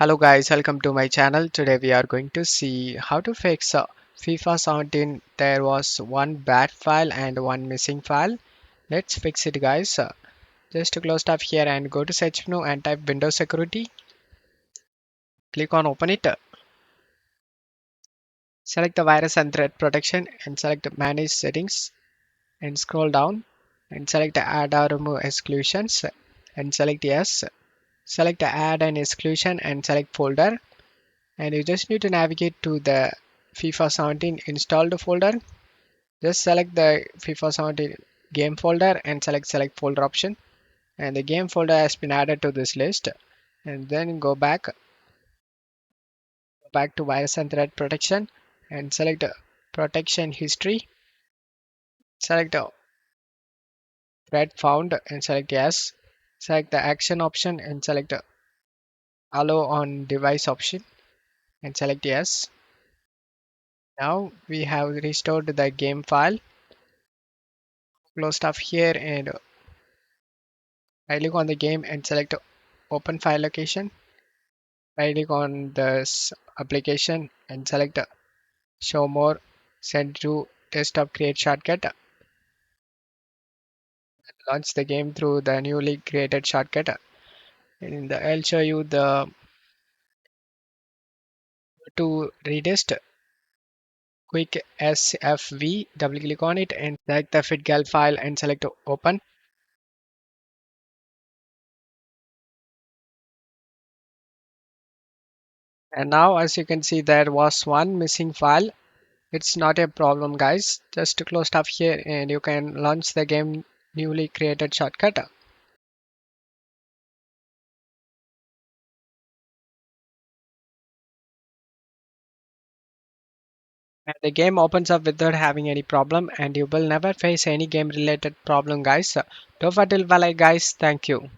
Hello guys, welcome to my channel. Today we are going to see how to fix FIFA 17. There was one bad file and one missing file. Let's fix it guys. Just to close tab here and go to search menu and type Windows Security. Click on open it. Select the virus and threat protection and select manage settings and scroll down and select add or remove exclusions and select yes. Select add an exclusion and select folder, and you just need to navigate to the FIFA 17 installed folder. Just select the FIFA 17 game folder and select folder option, and the game folder has been added to this list. And then go back to virus and threat protection and select protection history. Select the threat found and select yes. Select the action option and select allow on device option and select yes. Now we have restored the game file. Close stuff here and right click on the game and select open file location. Right click on this application and select show more, send to desktop create shortcut. Launch the game through the newly created shortcut. And I'll show you the to redist quick SFV. Double click on it and select the FitGirl file and select open. And now as you can see there was one missing file. It's not a problem guys. Just to close stuff here and you can launch the game newly created shortcut. And the game opens up without having any problem, and you will never face any game related problem guys. Don't forget, guys. Thank you.